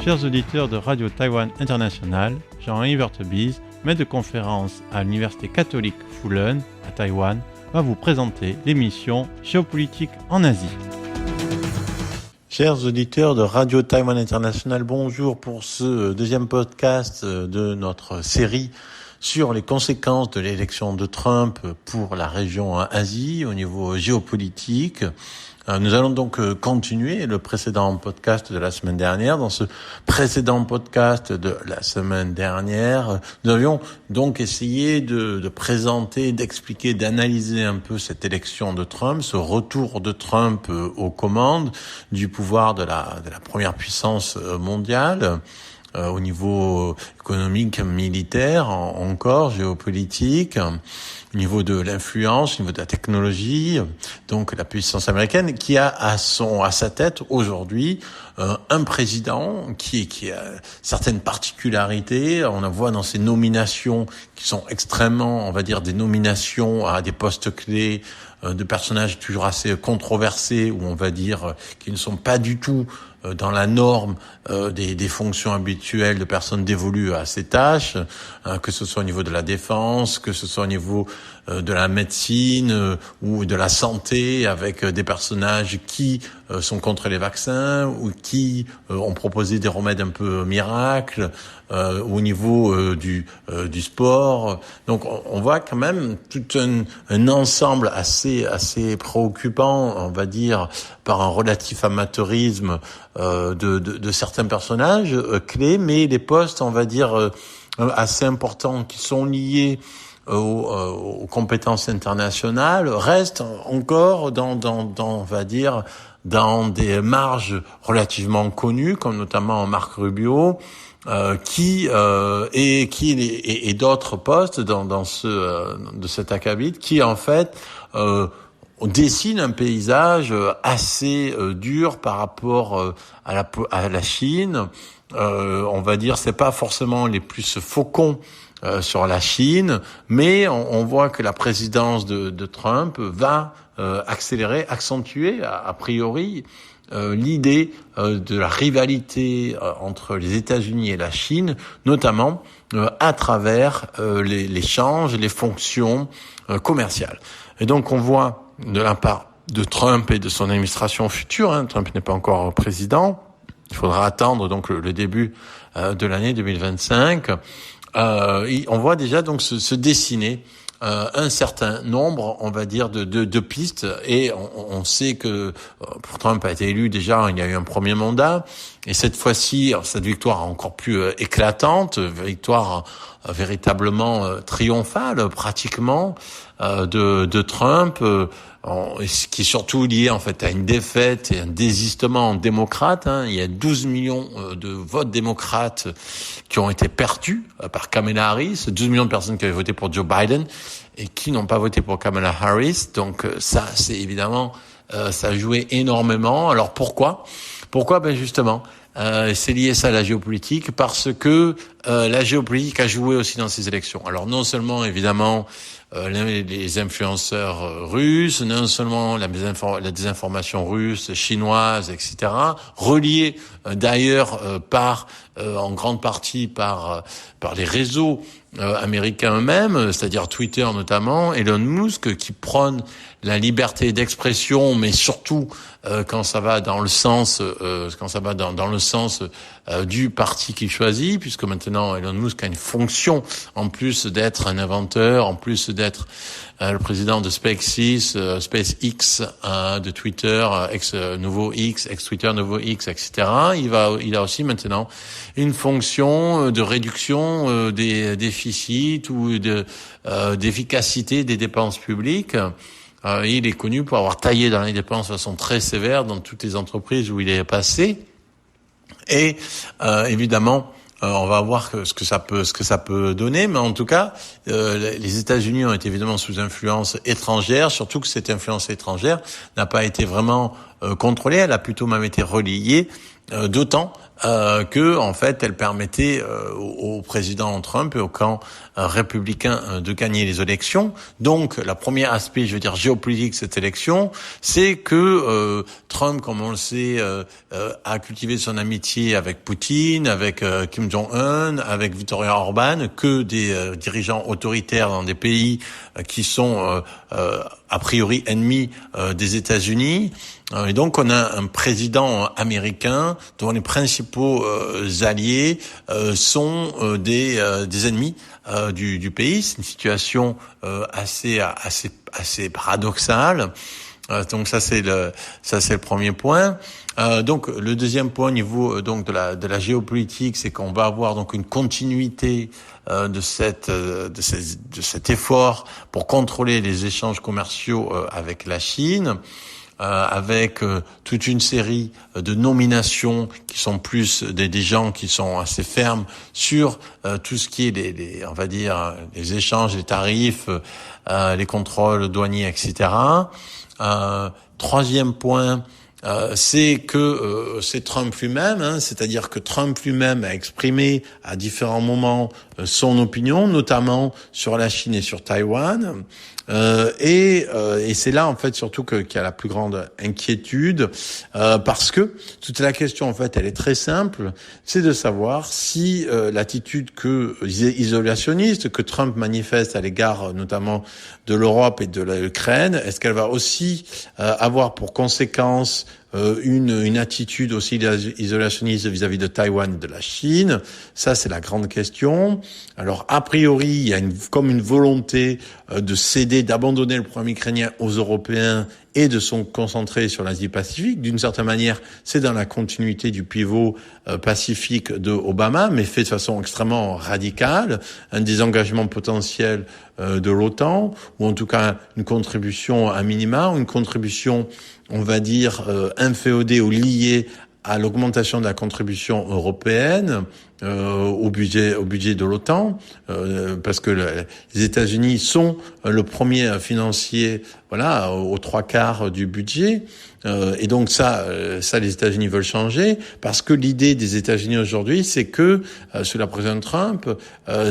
Chers auditeurs de Radio Taïwan International, Jean-Yves Bise, maître de conférence à l'Université catholique Fulen à Taïwan, va vous présenter l'émission Géopolitique en Asie. Chers auditeurs de Radio Taïwan International, bonjour pour ce deuxième podcast de notre série sur les conséquences de l'élection de Trump pour la région Asie au niveau géopolitique. Nous allons donc continuer le précédent podcast de la semaine dernière. Dans ce précédent podcast de la semaine dernière, nous avions donc essayé de présenter, d'expliquer, d'analyser un peu cette élection de Trump, ce retour de Trump aux commandes du pouvoir de la première puissance mondiale. Au niveau économique, militaire, encore géopolitique, au niveau de l'influence, au niveau de la technologie, donc la puissance américaine, qui a à sa tête aujourd'hui un président qui a certaines particularités. On la voit dans ses nominations qui sont extrêmement, on va dire, des nominations à des postes clés de personnages toujours assez controversés, ou on va dire qui ne sont pas du tout dans la norme des fonctions habituelles de personnes dévolues à ces tâches, que ce soit au niveau de la défense, que ce soit au niveau de la médecine ou de la santé, avec des personnages qui sont contre les vaccins ou qui ont proposé des remèdes un peu miracles, au niveau du sport. Donc on voit quand même tout un ensemble assez préoccupant, on va dire, par un relatif amateurisme de certains personnages clés, mais les postes, on va dire, assez importants qui sont liés aux compétences internationales restent encore dans on va dire, dans des marges relativement connues, comme notamment Marco Rubio, et d'autres postes dans de cet acabit, qui en fait dessine un paysage assez dur par rapport à la Chine. On va dire, c'est pas forcément les plus faucons sur la Chine, mais on voit que la présidence de Trump va accentuer a priori l'idée de la rivalité entre les États-Unis et la Chine, notamment à travers l'échange, les fonctions commerciales. Et donc on voit de la part de Trump et de son administration future, Trump n'est pas encore président, il faudra attendre donc le début de l'année 2025. On voit déjà donc se dessiner un certain nombre, on va dire, de pistes, et on sait que pour Trump a été élu déjà, il y a eu un premier mandat, et cette fois-ci, cette victoire encore plus éclatante, victoire véritablement triomphale pratiquement de Trump, ce qui est surtout lié en fait à une défaite et un désistement démocrate. Il y a 12 millions de votes démocrates qui ont été perdus par Kamala Harris, 12 millions de personnes qui avaient voté pour Joe Biden et qui n'ont pas voté pour Kamala Harris. Donc ça, c'est évidemment, ça a joué énormément. Alors pourquoi justement, c'est lié ça à la géopolitique, parce que la géopolitique a joué aussi dans ces élections. Alors non seulement évidemment les influenceurs russes, non seulement la désinformation russe, chinoise, etc., reliée d'ailleurs en grande partie par les réseaux américains eux-mêmes, c'est-à-dire Twitter notamment, Elon Musk, qui prône la liberté d'expression, mais surtout quand ça va dans le sens du parti qu'il choisit, puisque maintenant Elon Musk a une fonction, en plus d'être un inventeur, en plus d'être le président de SpaceX, de Twitter, ex-nouveau X, ex-Twitter, nouveau X, etc. Il a aussi maintenant une fonction de réduction des déficits ou d'efficacité des dépenses publiques. Il est connu pour avoir taillé dans les dépenses de façon très sévère dans toutes les entreprises où il est passé. Et évidemment, on va voir ce que ça peut donner, mais en tout cas, les États-Unis ont été évidemment sous influence étrangère, surtout que cette influence étrangère n'a pas été vraiment contrôlée, elle a plutôt même été relayée, d'autant que en fait elle permettait au président Trump et au camp républicain de gagner les élections. Donc le premier aspect, je veux dire géopolitique de cette élection, c'est que Trump, comme on le sait, a cultivé son amitié avec Poutine, avec Kim Jong-un, avec Viktor Orban, que des dirigeants autoritaires dans des pays qui sont a priori ennemis des États-Unis. Et donc on a un président américain dont les principaux alliés sont des ennemis du pays. C'est une situation assez paradoxale. Donc ça c'est le premier point. Donc le deuxième point au niveau donc de la géopolitique, c'est qu'on va avoir donc une continuité de cet effort pour contrôler les échanges commerciaux avec la Chine. Avec toute une série de nominations qui sont plus des gens qui sont assez fermes sur tout ce qui est on va dire les échanges, les tarifs, les contrôles douaniers, etc. Troisième point, c'est que c'est Trump lui-même, c'est-à-dire que Trump lui-même a exprimé à différents moments son opinion, notamment sur la Chine et sur Taïwan. Et c'est là en fait surtout qu'il y a la plus grande inquiétude, parce que toute la question en fait elle est très simple, c'est de savoir si l'attitude isolationniste que Trump manifeste à l'égard notamment de l'Europe et de l'Ukraine, est-ce qu'elle va aussi avoir pour conséquence une attitude aussi isolationniste vis-à-vis de Taïwan et de la Chine. Ça, c'est la grande question. Alors, a priori, il y a comme une volonté de céder, d'abandonner le problème ukrainien aux Européens et de se concentrer sur l'Asie-Pacifique. D'une certaine manière, c'est dans la continuité du pivot pacifique de Obama, mais fait de façon extrêmement radicale, un désengagement potentiel de l'OTAN, ou en tout cas une contribution à minima, une contribution, on va dire, inféodée ou liée à l'augmentation de la contribution européenne au budget de l'OTAN, parce que les États-Unis sont le premier financier, voilà, aux 3/4 du budget, et donc ça les États-Unis veulent changer, parce que l'idée des États-Unis aujourd'hui, c'est que sous la présidence Trump,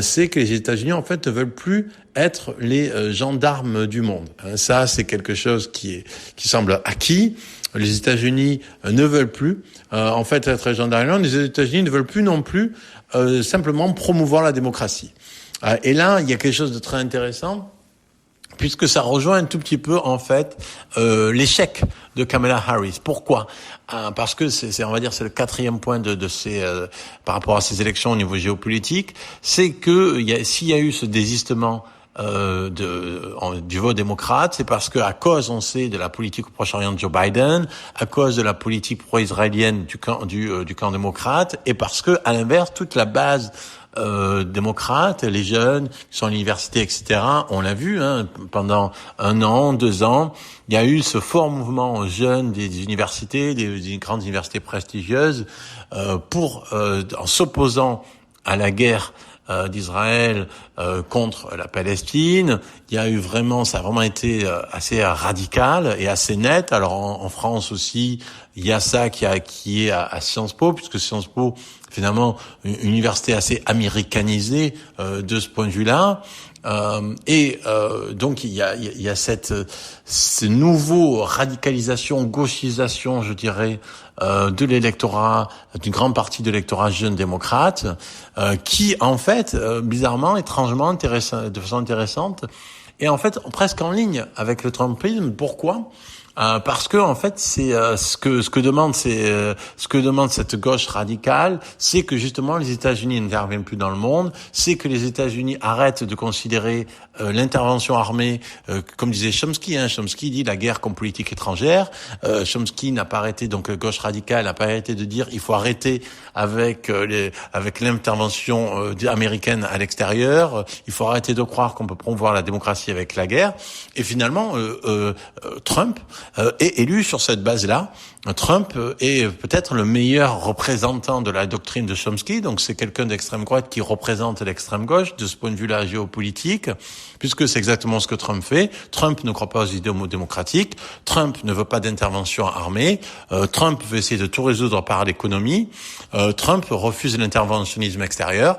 c'est que les États-Unis en fait ne veulent plus être les gendarmes du monde. Ça, c'est quelque chose qui semble acquis. Les États-Unis ne veulent plus en fait être les gendarmes du monde. Les États-Unis ne veulent plus non plus simplement promouvoir la démocratie. Et là, il y a quelque chose de très intéressant, puisque ça rejoint un tout petit peu en fait l'échec de Kamala Harris. Pourquoi ? Parce que c'est on va dire c'est le quatrième point de ces par rapport à ces élections au niveau géopolitique, c'est que s'il y a eu ce désistement du vote démocrate, c'est parce que à cause, on sait, de la politique au Proche-Orient de Joe Biden, à cause de la politique pro-israélienne du camp démocrate, et parce que à l'inverse, toute la base démocrates, les jeunes qui sont à l'université, etc. On l'a vu pendant 1 an, 2 ans, il y a eu ce fort mouvement jeune des universités, des grandes universités prestigieuses, en s'opposant à la guerre d'Israël contre la Palestine. Il y a eu ça a vraiment été assez radical et assez net. Alors en France aussi, il y a ça qui est à Sciences Po, puisque Sciences Po finalement une université assez américanisée de ce point de vue-là. Donc il y a ce nouveau radicalisation, gauchisation, je dirais, de l'électorat, d'une grande partie de l'électorat jeune démocrate, qui en fait, bizarrement, étrangement, de façon intéressante, est en fait presque en ligne avec le Trumpisme. Pourquoi ? Parce que en fait c'est ce que demande cette gauche radicale, c'est que justement les États-Unis n'interviennent plus dans le monde, c'est que les États-Unis arrêtent de considérer l'intervention armée comme disait Chomsky. Chomsky dit la guerre comme politique étrangère. Chomsky n'a pas arrêté, donc gauche radicale n'a pas arrêté de dire il faut arrêter avec l'intervention américaine à l'extérieur. Il faut arrêter de croire qu'on peut promouvoir la démocratie avec la guerre. Et finalement Trump est élu sur cette base-là. Trump est peut-être le meilleur représentant de la doctrine de Chomsky, donc c'est quelqu'un d'extrême droite qui représente l'extrême gauche de ce point de vue-là géopolitique, puisque c'est exactement ce que Trump fait. Trump ne croit pas aux idées démocratiques, Trump ne veut pas d'intervention armée, Trump veut essayer de tout résoudre par l'économie, Trump refuse l'interventionnisme extérieur.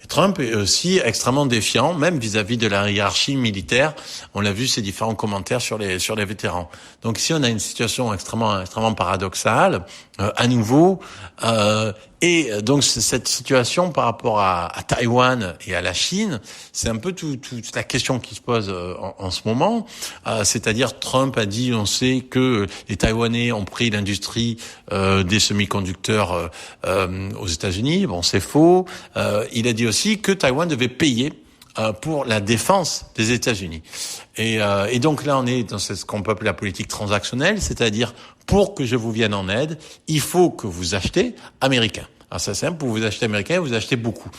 Trump est aussi extrêmement défiant, même vis-à-vis de la hiérarchie militaire. On l'a vu, ces différents commentaires sur les vétérans. Donc ici, on a une situation extrêmement paradoxale, à nouveau. Et donc cette situation par rapport à Taïwan et à la Chine, c'est un peu toute la question qui se pose en ce moment. C'est-à-dire Trump a dit, on sait que les Taïwanais ont pris l'industrie des semi-conducteurs aux États-Unis. Bon, c'est faux. Il a dit aussi que Taïwan devait payer pour la défense des États-Unis. Et donc là, on est dans ce qu'on peut appeler la politique transactionnelle, c'est-à-dire pour que je vous vienne en aide, il faut que vous achetez américain. Alors c'est simple, pour vous acheter américain, vous achetez beaucoup.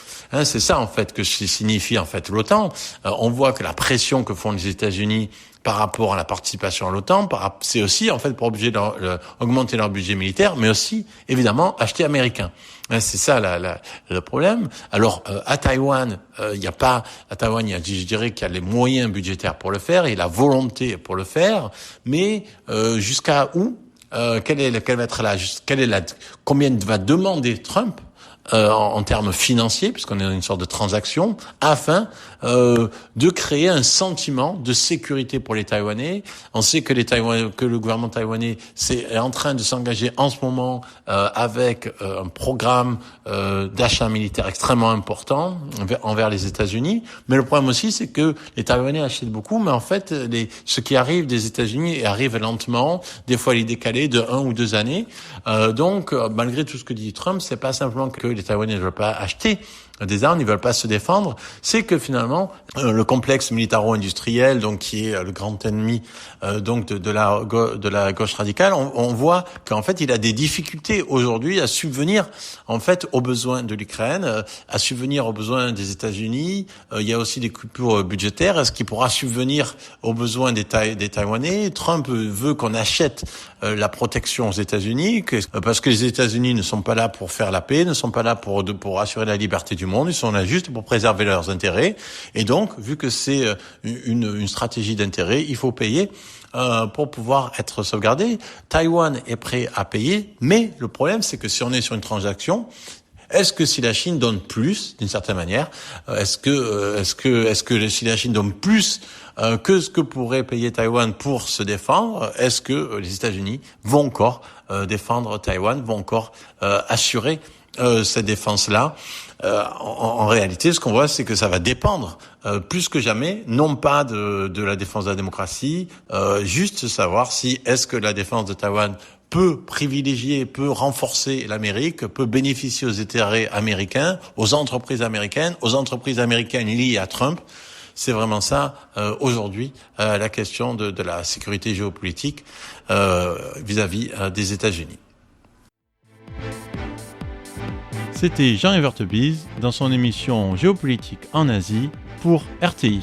C'est ça en fait que signifie en fait l'OTAN. On voit que la pression que font les États-Unis par rapport à la participation à l'OTAN, c'est aussi en fait pour augmenter leur budget militaire, mais aussi évidemment acheter américain. C'est ça le problème. Alors à Taïwan, il y a, je dirais qu'il y a les moyens budgétaires pour le faire et la volonté pour le faire, mais jusqu'à où? Combien va demander Trump en termes financiers, puisqu'on est dans une sorte de transaction, afin de créer un sentiment de sécurité pour les Taïwanais. On sait que le gouvernement taïwanais est en train de s'engager en ce moment avec un programme d'achat militaire extrêmement important envers les États-Unis. Mais le problème aussi, c'est que les Taïwanais achètent beaucoup, mais en fait, ce qui arrive des États-Unis arrive lentement. Des fois, il est décalé de 1 ou 2 années. Donc, malgré tout ce que dit Trump, c'est pas simplement que les Taïwanais ne veulent pas acheter des armes, ils veulent pas se défendre, c'est que finalement le complexe militaro-industriel, donc qui est le grand ennemi donc de la gauche radicale, on voit qu'en fait il a des difficultés aujourd'hui à subvenir en fait aux besoins de l'Ukraine, à subvenir aux besoins des États-Unis. Il y a aussi des coupures budgétaires. Est-ce qu'il pourra subvenir aux besoins des Taïwanais? Trump veut qu'on achète la protection aux États-Unis, parce que les États-Unis ne sont pas là pour faire la paix, ne sont pas là pour assurer la liberté du monde, ils sont là juste pour préserver leurs intérêts. Et donc, vu que c'est une stratégie d'intérêt, il faut payer pour pouvoir être sauvegardé. Taïwan est prêt à payer, mais le problème, c'est que si on est sur une transaction, est-ce que si la Chine donne plus, d'une certaine manière, est-ce que si la Chine donne plus que ce que pourrait payer Taïwan pour se défendre, est-ce que les États-Unis vont encore défendre Taïwan, vont encore assurer cette défense-là? En réalité, ce qu'on voit, c'est que ça va dépendre plus que jamais, non pas de la défense de la démocratie, juste savoir si est-ce que la défense de Taïwan peut renforcer l'Amérique, peut bénéficier aux intérêts américains, aux entreprises américaines liées à Trump. C'est vraiment ça, aujourd'hui, la question de la sécurité géopolitique vis-à-vis des États-Unis. C'était Jean Evertebise dans son émission Géopolitique en Asie pour RTI.